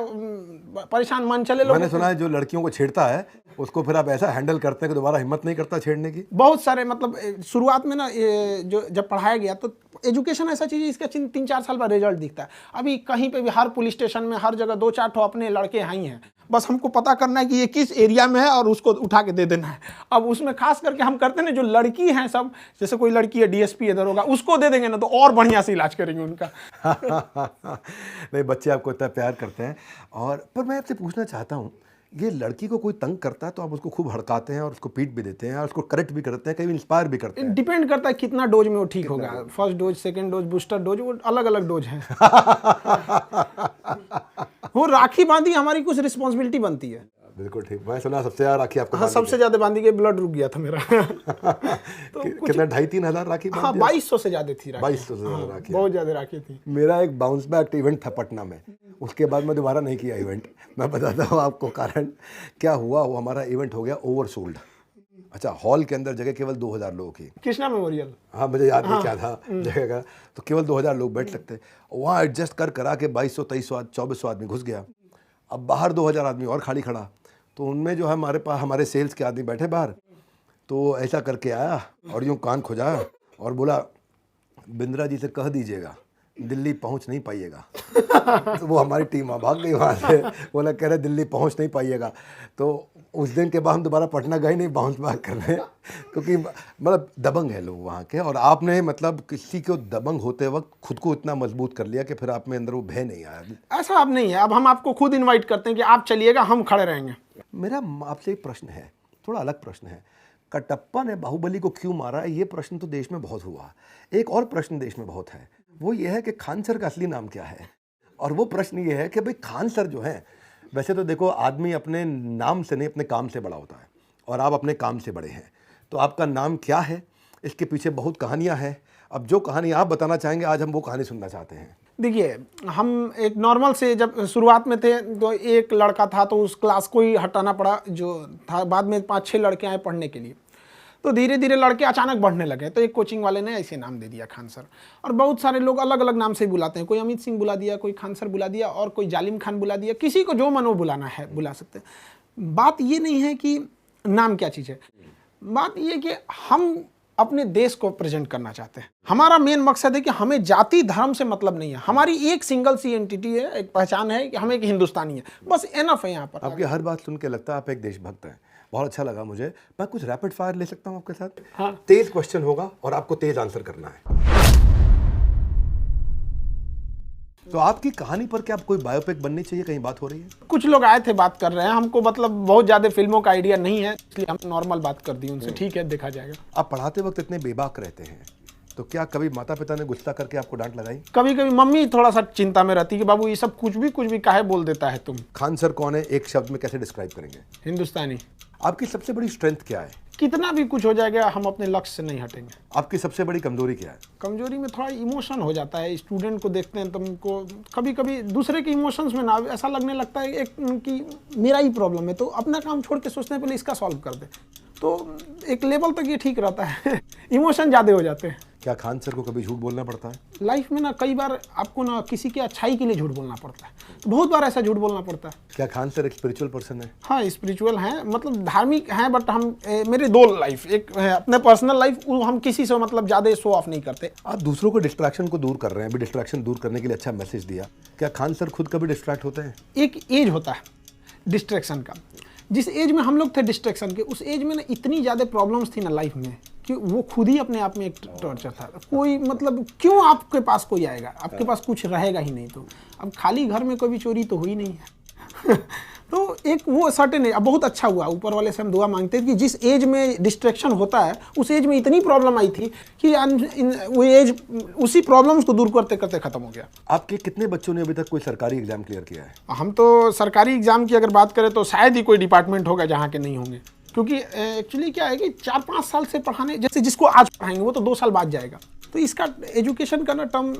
Speaker 2: परेशान मन चले लोग,
Speaker 1: मैंने सुना है जो लड़कियों को छेड़ता है उसको फिर आप ऐसा हैंडल करते हैं कि दोबारा हिम्मत नहीं करता छेड़ने की।
Speaker 2: बहुत सारे मतलब शुरुआत में ना जो जब पढ़ाया गया तो एजुकेशन ऐसा चीज़ है, इसका 3-4 साल बाद रिजल्ट दिखता है। अभी कहीं पे भी, हर पुलिस स्टेशन में, हर जगह 2-4 ठो अपने लड़के हैं ही हैं। बस हमको पता करना है कि ये किस एरिया में है और उसको उठा के दे देना है। अब उसमें खास करके हम करते हैं जो लड़की हैं सब, जैसे कोई लड़की है डीएसपी इधर होगा, उसको दे देंगे ना तो और बढ़िया से इलाज करेंगे उनका।
Speaker 1: नहीं, बच्चे आपको इतना प्यार करते हैं। और पर मैं आपसे पूछना चाहता हूँ, ये लड़की को कोई तंग करता है तो आप उसको खूब हड़काते हैं और उसको पीट भी देते हैं और उसको करेक्ट भी करते हैं, कहीं इंस्पायर भी करते हैं?
Speaker 2: डिपेंड करता है कितना डोज में वो ठीक होगा। First dose, second dose, booster dose, वो अलग अलग डोज हैं। वो राखी बांधी हमारी कुछ रिस्पॉन्सिबिलिटी बनती है।
Speaker 1: बिल्कुल ठीक। मैं सुना सबसे ज्यादा राखी आपको?
Speaker 2: हाँ, सबसे ज्यादा बांधी गई, ब्लड रुक गया था मेरा।
Speaker 1: तो कितना, 2,500-3 हज़ार राखी?
Speaker 2: हाँ, 2200 से ज्यादा थी राखी।
Speaker 1: 2200 से ज्यादा राखी,
Speaker 2: बहुत ज्यादा राखी थी।
Speaker 1: मेरा एक बाउंस बैक इवेंट था पटना में, उसके बाद मैं दोबारा नहीं किया इवेंट। मैं बताता हूँ आपको कारण क्या हुआ। वो हमारा इवेंट हो गया ओवरसोल्ड। अच्छा, हॉल के अंदर जगह केवल 2000 लोगों की,
Speaker 2: कृष्णा मेमोरियल।
Speaker 1: हाँ, मुझे याद नहीं क्या था जगह का, तो केवल 2000 लोग बैठ सकते। वहाँ एडजस्ट करा के 2200, 2300, 2400 आदमी घुस गया। अब बाहर 2000 आदमी और खाली खड़ा, तो उनमें जो है हमारे पास हमारे सेल्स के आदमी बैठे बाहर, तो ऐसा करके आया और यूँ कान खुजाया और बोला बिंद्रा जी से कह दीजिएगा दिल्ली पहुंच नहीं पाइएगा। तो वो हमारी टीम भाग गई वहाँ से, बोला कह रहे दिल्ली पहुंच नहीं पाइएगा। तो उस दिन के बाद हम दोबारा पटना गए नहीं बाउंस बैक करने, क्योंकि मतलब दबंग है लोग वहाँ के। और आपने मतलब किसी को दबंग होते वक्त खुद को इतना मजबूत कर लिया कि फिर आप में अंदर वो भय नहीं आया।
Speaker 2: ऐसा अब नहीं है, अब हम आपको खुद इनवाइट करते हैं कि आप चलिएगा, हम खड़े रहेंगे।
Speaker 1: मेरा आपसे एक प्रश्न है, थोड़ा अलग प्रश्न है। कटप्पा ने बाहुबली को क्यों मारा है, ये प्रश्न तो देश में बहुत हुआ। एक और प्रश्न देश में बहुत है, वो ये है कि खान सर का असली नाम क्या है। और वो प्रश्न ये है कि भाई खान सर जो हैं, वैसे तो देखो आदमी अपने नाम से नहीं अपने काम से बड़ा होता है, और आप अपने काम से बड़े हैं। तो आपका नाम क्या है, इसके पीछे बहुत कहानियाँ हैं। अब जो कहानी आप बताना चाहेंगे आज हम वो कहानी सुनना चाहते हैं।
Speaker 2: देखिए, हम एक नॉर्मल से जब शुरुआत में थे तो एक लड़का था, तो उस क्लास को ही हटाना पड़ा जो था। बाद में 5-6 लड़के आए पढ़ने के लिए, तो धीरे धीरे लड़के अचानक बढ़ने लगे। तो एक कोचिंग वाले ने ऐसे नाम दे दिया खान सर, और बहुत सारे लोग अलग अलग नाम से बुलाते हैं। कोई अमित सिंह बुला दिया, कोई खान सर बुला दिया, और कोई जालिम खान बुला दिया। किसी को जो मन वो बुलाना है बुला सकते हैं। बात ये नहीं है कि नाम क्या चीज़ है, बात ये कि हम अपने देश को प्रेजेंट करना चाहते हैं। हमारा मेन मकसद है कि हमें जाति धर्म से मतलब नहीं है। हमारी एक सिंगल सी एंटिटी है, एक पहचान है कि हम एक हिंदुस्तानी है, बस एनफ है। यहाँ पर
Speaker 1: आपकी हर बात सुन के लगता है आप एक देशभक्त हैं। बहुत अच्छा लगा मुझे। मैं कुछ रैपिड फायर ले सकता हूँ आपके साथ?
Speaker 2: हाँ।
Speaker 1: तेज क्वेश्चन होगा और आपको तेज आंसर करना है। तो आपकी कहानी पर क्या कोई बायोपिक बननी चाहिए, कहीं बात हो रही है?
Speaker 2: कुछ लोग आए थे, बात कर रहे हैं। हमको मतलब बहुत ज़्यादा फिल्मों का आइडिया नहीं है, इसलिए हम नॉर्मल बात कर दी उनसे। ठीक है, देखा जाएगा।
Speaker 1: आप पढ़ाते वक्त इतने बेबाक रहते हैं, तो क्या कभी माता पिता ने गुस्सा करके आपको डांट लगाई?
Speaker 2: कभी कभी मम्मी थोड़ा सा चिंता में रहती है कि बाबू ये सब कुछ भी काहे बोल देता है तुम।
Speaker 1: खान सर कौन है, एक शब्द में कैसे डिस्क्राइब करेंगे?
Speaker 2: हिंदुस्तानी।
Speaker 1: आपकी सबसे बड़ी स्ट्रेंथ क्या है?
Speaker 2: कितना भी कुछ हो जाएगा, हम अपने लक्ष्य से नहीं हटेंगे।
Speaker 1: आपकी सबसे बड़ी कमजोरी क्या है?
Speaker 2: कमजोरी में थोड़ा इमोशन हो जाता है। स्टूडेंट को देखते हैं तो हमको कभी कभी दूसरे के इमोशंस में ना ऐसा लगने लगता है एक कि मेरा ही प्रॉब्लम है, तो अपना काम छोड़ के सोचते हैं पहले इसका सॉल्व कर दे। तो एक लेवल तक ये ठीक रहता है। इमोशन ज़्यादा हो जाते हैं।
Speaker 1: क्या खान सर को कभी झूठ बोलना पड़ता है?
Speaker 2: लाइफ में ना कई बार आपको ना किसी के अच्छाई के लिए झूठ बोलना पड़ता है, तो बहुत बार ऐसा झूठ बोलना पड़ता है।
Speaker 1: क्या खान सर एक स्पिरिचुअल पर्सन है?
Speaker 2: हाँ, स्पिरिचुअल हैं, मतलब धार्मिक हैं, बट हम मेरे दो लाइफ, एक है अपने पर्सनल लाइफ, हम किसी से मतलब ज़्यादा शो ऑफ नहीं करते।
Speaker 1: आप दूसरों को डिस्ट्रैक्शन को दूर कर रहे हैं, अभी डिस्ट्रैक्शन दूर करने के लिए अच्छा मैसेज दिया। क्या खान सर खुद कभी डिस्ट्रैक्ट होते हैं?
Speaker 2: एक एज होता है डिस्ट्रैक्शन का। जिस एज में हम लोग थे डिस्ट्रैक्शन के, उस एज में ना इतनी ज़्यादा प्रॉब्लम्स थी ना लाइफ में कि वो खुद ही अपने आप में एक टॉर्चर था। कोई मतलब क्यों आपके पास कोई आएगा, आपके पास कुछ रहेगा ही नहीं। तो अब खाली घर में कभी चोरी तो हुई नहीं है। तो एक वो सर्टेन है। अब बहुत अच्छा हुआ, ऊपर वाले से हम दुआ मांगते हैं कि जिस एज में डिस्ट्रैक्शन होता है उस एज में इतनी प्रॉब्लम आई थी कि वो एज उसी प्रॉब्लम्स को दूर करते करते खत्म हो गया।
Speaker 1: आपके कितने बच्चों ने अभी तक कोई सरकारी एग्जाम क्लियर किया है?
Speaker 2: हम तो सरकारी एग्जाम की अगर बात करें तो शायद ही कोई डिपार्टमेंट होगा जहाँ के नहीं होंगे, क्योंकि एक्चुअली क्या है कि 4-5 साल से पढ़ाने, जैसे जिसको आज पढ़ाएंगे वो तो 2 साल बाद जाएगा। तो इसका एजुकेशन का ना टर्म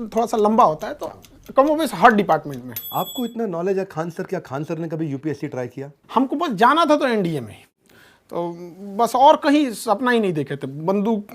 Speaker 2: थोड़ा सा लंबा होता है, तो कम हो हर डिपार्टमेंट में।
Speaker 1: आपको इतना नॉलेज है खान सर, क्या खान सर ने कभी यूपीएससी ट्राई किया?
Speaker 2: हमको बस जाना था तो एनडीए में, तो बस और कहीं सपना ही नहीं देखे थे। बंदूक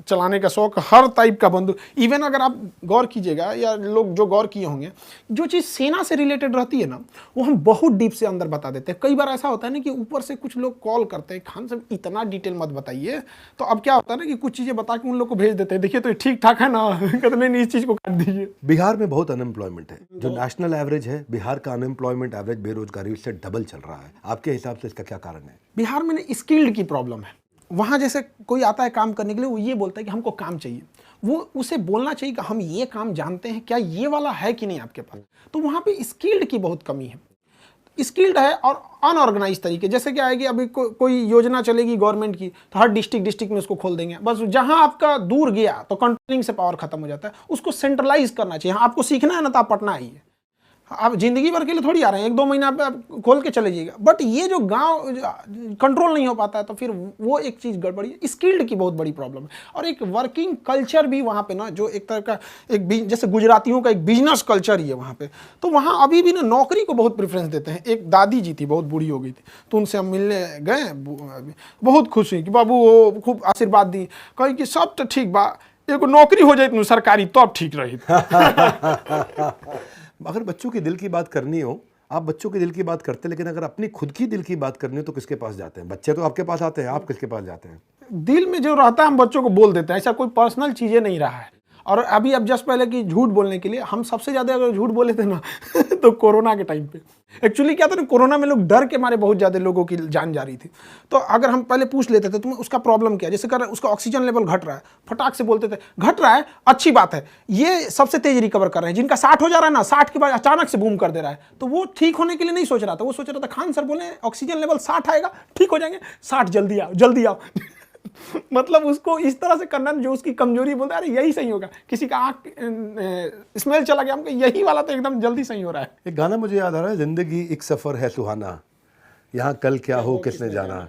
Speaker 2: चलाने का शौक, हर टाइप का बंदूक। इवन अगर आप गौर कीजिएगा या लोग जो गौर किए होंगे, जो चीज़ सेना से रिलेटेड रहती है ना, वो हम बहुत डीप से अंदर बता देते हैं। कई बार ऐसा होता है ना कि ऊपर से कुछ लोग कॉल करते हैं, खान साहब इतना डिटेल मत बताइए। तो अब क्या होता है ना कि कुछ चीज़ें बता के उन लोग को भेज देते हैं, देखिए तो ठीक ठाक है ना, कहते नहीं इस चीज़ को काट दीजिए।
Speaker 1: बिहार में बहुत अनएम्प्लॉयमेंट है, जो नेशनल एवरेज है बिहार का अनएम्प्लॉयमेंट एवरेज बेरोजगारी से डबल चल रहा है। आपके हिसाब से इसका क्या कारण है?
Speaker 2: बिहार में स्किल्ड की प्रॉब्लम है। वहाँ जैसे कोई आता है काम करने के लिए, वो ये बोलता है कि हमको काम चाहिए, वो उसे बोलना चाहिए कि हम ये काम जानते हैं, क्या ये वाला है कि नहीं आपके पास। तो वहाँ पे स्किल्ड की बहुत कमी है। स्किल्ड है और अनऑर्गेनाइज तरीके। जैसे क्या है कि अभी कोई योजना चलेगी गवर्नमेंट की, तो हर डिस्ट्रिक्ट में उसको खोल देंगे। बस जहाँ आपका दूर गया तो कंट्रोलिंग से पावर खत्म हो जाता है। उसको सेंट्रलाइज करना चाहिए। हाँ, आपको सीखना है ना तो आप पटना आइए, आप जिंदगी भर के लिए थोड़ी आ रहे हैं, 1-2 महीना आप खोल के चले जाइएगा। बट ये जो गांव कंट्रोल नहीं हो पाता है, तो फिर वो एक चीज़ गड़बड़ी है। स्किल्ड की बहुत बड़ी प्रॉब्लम है। और एक वर्किंग कल्चर भी वहाँ पे ना, जो एक तरह का एक जैसे गुजरातियों का एक बिजनेस कल्चर ही है वहाँ पे। तो वहाँ अभी भी ना नौकरी को बहुत प्रेफरेंस देते हैं। एक दादी जी थी, बहुत बूढ़ी हो गई थी, तो उनसे हम मिलने गए, बहुत खुश हुई कि बाबू वो खूब आशीर्वाद दी, कही कि सब तो ठीक बा, एगो नौकरी हो जाए सरकारी तो अब ठीक रही।
Speaker 1: अगर बच्चों के दिल की बात करनी हो, आप बच्चों के दिल की बात करते हैं, लेकिन अगर अपनी खुद की दिल की बात करनी हो तो किसके पास जाते हैं? बच्चे तो आपके पास आते हैं, आप किसके पास जाते हैं?
Speaker 2: दिल में जो रहता है हम बच्चों को बोल देते हैं, ऐसा कोई पर्सनल चीज़ें नहीं रहा है। और अभी अब जस्ट पहले कि झूठ बोलने के लिए हम सबसे ज़्यादा अगर झूठ बोले थे ना तो कोरोना के टाइम पे एक्चुअली क्या था ना, कोरोना में लोग डर के मारे बहुत ज़्यादा लोगों की जान जा रही थी। तो अगर हम पहले पूछ लेते थे तुम्हें उसका प्रॉब्लम क्या है, जैसे कर उसका ऑक्सीजन लेवल घट रहा है, फटाक से बोलते थे घट रहा है, अच्छी बात है, ये सबसे तेज रिकवर कर रहे हैं। जिनका 60 हो जा रहा है ना, 60 के बाद अचानक से बूम कर दे रहा है, तो वो ठीक होने के लिए नहीं सोच रहा था, वो सोच रहा था खान सर बोले ऑक्सीजन लेवल 60 आएगा ठीक हो जाएंगे, 60 जल्दी आओ जल्दी आओ मतलब उसको इस तरह से करना जो उसकी कमजोरी बोलता है, अरे यही सही होगा। किसी का आँख स्मेल चला गया, हमको यही वाला तो एकदम जल्दी सही हो रहा है।
Speaker 1: एक गाना मुझे याद आ रहा है, जिंदगी एक सफ़र है सुहाना, यहाँ कल क्या हो किसने जाना।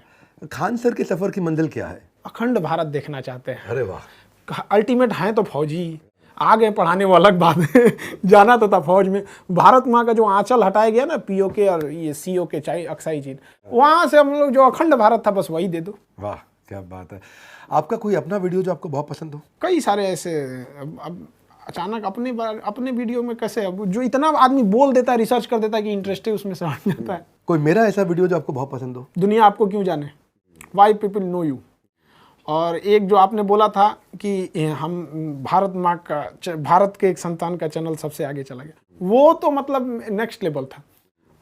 Speaker 1: खान सर के सफ़र की मंजिल क्या है?
Speaker 2: अखंड भारत देखना चाहते हैं।
Speaker 1: अरे वाह,
Speaker 2: अल्टीमेट हैं तो फौजी, आगे पढ़ाने वो अलग बात है जाना तो था फौज में। भारत माँ का जो आंचल हटाया गया ना, पीओके और ये सीओके चाहे अक्साई चीन, वहाँ से हम लोग जो अखंड भारत था बस वही दे दो।
Speaker 1: वाह क्या बात है। आपका कोई अपना वीडियो जो आपको बहुत पसंद हो?
Speaker 2: कई सारे ऐसे अब अचानक अपने वीडियो में कैसे, अब जो इतना आदमी बोल देता है, रिसर्च कर देता है कि इंटरेस्ट है उसमें से हट जाता है।
Speaker 1: कोई मेरा ऐसा वीडियो जो आपको बहुत पसंद हो?
Speaker 2: दुनिया आपको क्यों जाने, वाई पीपल नो यू। और एक जो आपने बोला था कि हम भारत माँ का, भारत के एक संतान का चैनल सबसे आगे चला गया, वो तो मतलब नेक्स्ट लेवल था।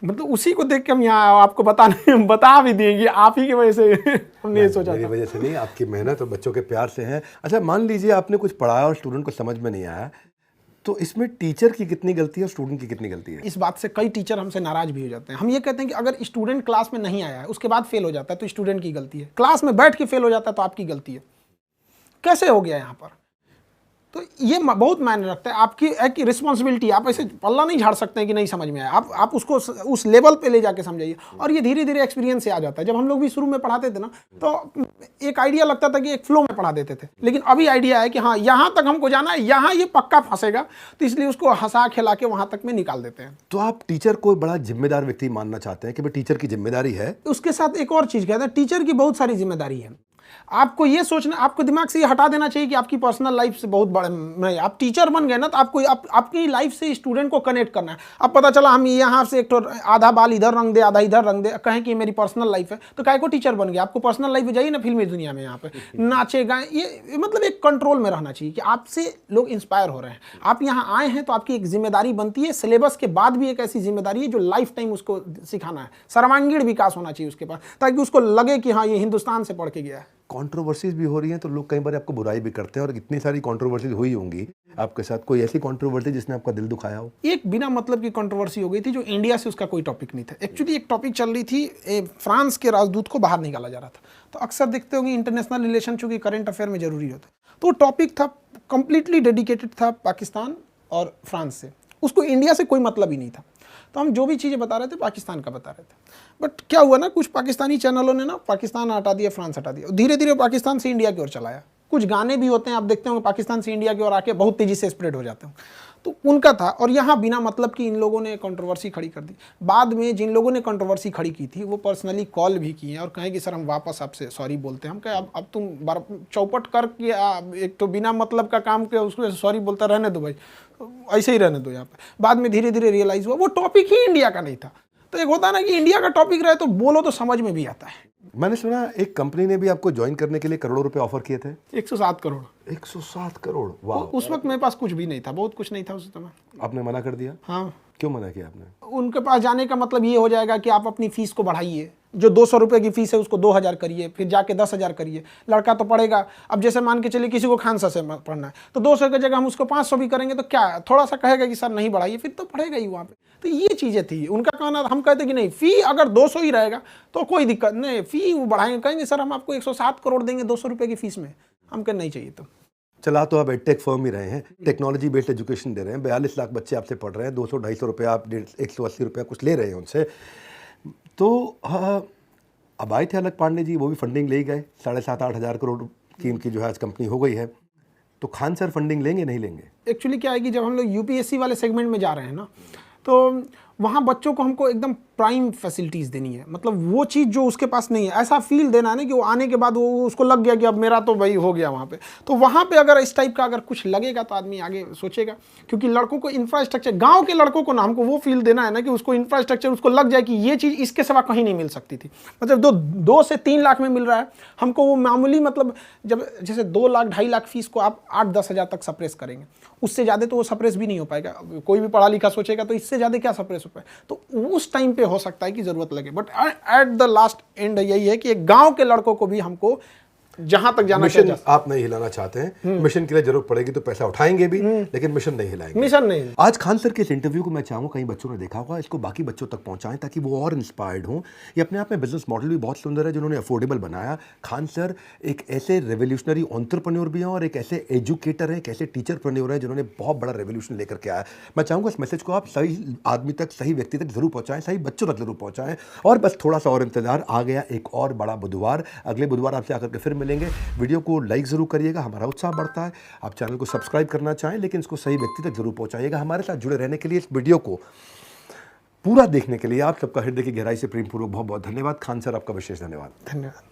Speaker 2: मतलब उसी को देख के हम यहाँ आपको बता भी देंगे, आप ही की वजह से हमने ये सोचा
Speaker 1: मेरी
Speaker 2: था।
Speaker 1: वजह से नहीं, आपकी मेहनत और बच्चों के प्यार से है। अच्छा मान लीजिए आपने कुछ पढ़ाया और स्टूडेंट को समझ में नहीं आया, तो इसमें टीचर की कितनी गलती है और स्टूडेंट की कितनी गलती है?
Speaker 2: इस बात से कई टीचर हमसे नाराज भी हो जाते हैं। हम ये कहते हैं कि अगर स्टूडेंट क्लास में नहीं आया है उसके बाद फेल हो जाता है तो स्टूडेंट की गलती है, क्लास में बैठ के फेल हो जाता है तो आपकी गलती है। कैसे हो गया यहाँ पर? तो ये बहुत मायने रखता है, आपकी एक रिस्पॉन्सिबिलिटी। आप ऐसे पल्ला नहीं झाड़ सकते हैं कि नहीं समझ में आया, आप उसको उस लेवल पे ले जाके समझाइए। और ये धीरे धीरे एक्सपीरियंस से आ जाता है। जब हम लोग भी शुरू में पढ़ाते थे ना, तो एक आइडिया लगता था कि एक फ्लो में पढ़ा देते थे, लेकिन अभी आइडिया है कि हाँ यहाँ तक हमको जाना है, यहाँ ये पक्का फंसेगा, तो इसलिए उसको हंसा खिला के वहाँ तक में निकाल देते हैं।
Speaker 1: तो आप टीचर को बड़ा जिम्मेदार व्यक्ति मानना चाहते हैं कि भाई टीचर की जिम्मेदारी है?
Speaker 2: उसके साथ एक और चीज़ कहते हैं, टीचर की बहुत सारी जिम्मेदारी है। आपको ये सोचना, आपको दिमाग से ये हटा देना चाहिए कि आपकी पर्सनल लाइफ से बहुत बड़े नहीं। आप टीचर बन गए ना, तो आपको आपकी लाइफ से स्टूडेंट को कनेक्ट करना है। अब पता चला हम यहाँ से एक तो आधा बाल इधर रंग दे, आधा इधर रंग दे, कहें कि मेरी पर्सनल लाइफ है, तो काहे को टीचर बन गया? आपको पर्सनल लाइफ में जाइए ना, फिल्मी दुनिया में यहाँ पे नाचे गाए, ये मतलब एक कंट्रोल में रहना चाहिए कि आपसे लोग इंस्पायर हो रहे हैं। आप यहाँ आए हैं तो आपकी एक जिम्मेदारी बनती है, सिलेबस के बाद भी एक ऐसी जिम्मेदारी है जो लाइफ टाइम उसको सिखाना है। सर्वांगीण विकास होना चाहिए उसके पास, ताकि उसको लगे कि हाँ ये हिंदुस्तान से पढ़ के गया है।
Speaker 1: कंट्रोवर्सीज भी हो रही हैं तो लोग कई बार आपको बुराई भी करते हैं, और इतनी सारी कंट्रोवर्सीज हुई होंगी आपके साथ, कोई ऐसी कंट्रोवर्सी जिसने आपका दिल दुखाया हो?
Speaker 2: एक बिना मतलब की कंट्रोवर्सी हो गई थी जो इंडिया से उसका कोई टॉपिक नहीं था। एक्चुअली एक टॉपिक चल रही थी, फ्रांस के राजदूत को बाहर निकाला जा रहा था। तो अक्सर देखते होंगे इंटरनेशनल रिलेशन चूंकि करंट अफेयर में जरूरी होता है, तो टॉपिक था कंप्लीटली डेडिकेटेड था पाकिस्तान और फ्रांस से, उसको इंडिया से कोई मतलब ही नहीं था। तो हम जो भी चीज़ें बता रहे थे पाकिस्तान का बता रहे थे। बट क्या हुआ ना, कुछ पाकिस्तानी चैनलों ने ना पाकिस्तान हटा दिया, फ्रांस हटा दिया, धीरे धीरे पाकिस्तान से इंडिया की ओर चलाया। कुछ गाने भी होते हैं, आप देखते होंगे पाकिस्तान से इंडिया की ओर आके बहुत तेज़ी से स्प्रेड हो जाते हैं, तो उनका था। और यहाँ बिना मतलब कि इन लोगों ने कंट्रोवर्सी खड़ी कर दी। बाद में जिन लोगों ने कंट्रोवर्सी खड़ी की थी वो पर्सनली कॉल भी किए और कहें कि सर हम वापस आपसे सॉरी बोलते हैं। हम कहे अब तुम चौपट करके एक तो बिना मतलब का काम के उसको सॉरी बोलता रहने दो भाई, ऐसे ही रहने दो यहाँ पे। बाद में धीरे धीरे रियलाइज हुआ वो टॉपिक ही इंडिया का नहीं था। तो एक होता है ना कि इंडिया का टॉपिक रहे तो बोलो तो समझ में भी आता है।
Speaker 1: मैंने सुना एक कंपनी ने भी आपको ज्वाइन करने के लिए करोड़ों रुपए ऑफर किए थे।
Speaker 2: 107 करोड़।
Speaker 1: 107 करोड़, वाह।
Speaker 2: उस वक्त मेरे पास कुछ भी नहीं था, बहुत कुछ नहीं था उस समय।
Speaker 1: आपने मना कर दिया?
Speaker 2: हाँ।
Speaker 1: क्यों मना किया आपने?
Speaker 2: उनके पास जाने का मतलब ये हो जाएगा कि आप अपनी फीस को बढ़ाइए, जो 200 रुपये की फीस है उसको 2000 करिए, फिर जाके 10,000 करिए। लड़का तो पढ़ेगा, अब जैसे मान के चलिए किसी को खानसा से पढ़ना है तो 200 की जगह हम उसको 500 भी करेंगे तो क्या थोड़ा सा कहेगा कि सर नहीं बढ़ाइए, फिर तो पढ़ेगा ही वहाँ पे। तो ये चीज़ें थी उनका कहना। हम कहते कि नहीं, फ़ी अगर 200 ही रहेगा तो कोई दिक्कत नहीं, फ़ी वो बढ़ाएंगे। कहेंगे सर हम आपको 107 करोड़ देंगे 200 रुपये की फीस में, हम कहें नहीं चाहिए। तो
Speaker 1: चला तो आप एडटेक फर्म ही रहे हैं, टेक्नोलॉजी बेस्ड एजुकेशन दे रहे हैं, 42 लाख बच्चे आपसे पढ़ रहे हैं, 200-250 रुपये आप 180 रुपये कुछ ले रहे हैं उनसे। तो अब आए थे अलग पांडे जी, वो भी फंडिंग ले गए, 7,500-8 हज़ार करोड़ की इनकी जो है आज कंपनी हो गई है। तो खान सर फंडिंग लेंगे नहीं लेंगे?
Speaker 2: एक्चुअली क्या है कि जब हम लोग यूपीएससी वाले सेगमेंट में जा रहे हैं ना, तो वहाँ बच्चों को हमको एकदम प्राइम फैसिलिटीज़ देनी है, मतलब वो चीज़ जो उसके पास नहीं है, ऐसा फील देना है ना कि वो आने के बाद वो उसको लग गया कि अब मेरा तो भाई हो गया वहाँ पे। तो वहाँ पे अगर इस टाइप का अगर कुछ लगेगा तो आदमी आगे सोचेगा, क्योंकि लड़कों को इंफ्रास्ट्रक्चर, गाँव के लड़कों को ना हमको वो फील देना है ना कि उसको इंफ्रास्ट्रक्चर उसको लग जाए कि ये चीज़ इसके सिवा कहीं नहीं मिल सकती थी। मतलब 2 से 3 लाख में मिल रहा है हमको, वो मामूली, मतलब जब जैसे 2 लाख 2.5 लाख फीस को आप 8-10 हज़ार तक सप्रेस करेंगे, उससे ज़्यादा तो वो सप्रेस भी नहीं हो पाएगा। कोई भी पढ़ा लिखा सोचेगा तो इससे ज़्यादा क्या सप्रेस हो पाए, तो उस टाइम पे हो सकता है कि ज़रूरत लगे। But at the last and यही है कि एक गांव के लड़कों को भी हमको जहां तक जाना
Speaker 1: मिशन आप नहीं हिलाना चाहते हैं, मिशन के लिए जरूरत पड़ेगी तो पैसा उठाएंगे भी, लेकिन मिशन नहीं हिलाएंगे।
Speaker 2: मिशन नहीं।
Speaker 1: आज खान सर के इस इंटरव्यू को मैं चाहूँगा कई बच्चों ने देखा होगा, इसको बाकी बच्चों तक पहुंचाएं ताकि वो और इंस्पायर्ड हों। ये अपने आप में बिजनेस मॉडल भी बहुत सुंदर है जिन्होंने अफोर्डेबल बनाया। खान सर एक ऐसे रेवोल्यूशनरी एंटरप्रेन्योर भी हैं और एक ऐसे एजुकेटर हैं, एक ऐसे टीचरप्रेन्योर हैं जिन्होंने बहुत बड़ा रेवोल्यूशन लेकर के आया। मैं चाहूँगा इस मैसेज को आप सही आदमी तक, सही व्यक्ति तक जरूर पहुँचाएं, सही बच्चों तक जरूर पहुँचाएं। और बस थोड़ा सा और इंतजार, आ गया एक और बड़ा बुधवार। अगले बुधवार आपसे आकर के फिर मिलेंगे। वीडियो को लाइक जरूर करिएगा, हमारा उत्साह बढ़ता है। आप चैनल को सब्सक्राइब करना चाहें लेकिन इसको सही व्यक्ति तक जरूर पहुंचाइएगा। हमारे साथ जुड़े रहने के लिए, इस वीडियो को पूरा देखने के लिए आप सबका हृदय की गहराई से प्रेमपूर्वक बहुत बहुत धन्यवाद। खान सर, आपका विशेष धन्यवाद।
Speaker 2: धन्यवाद।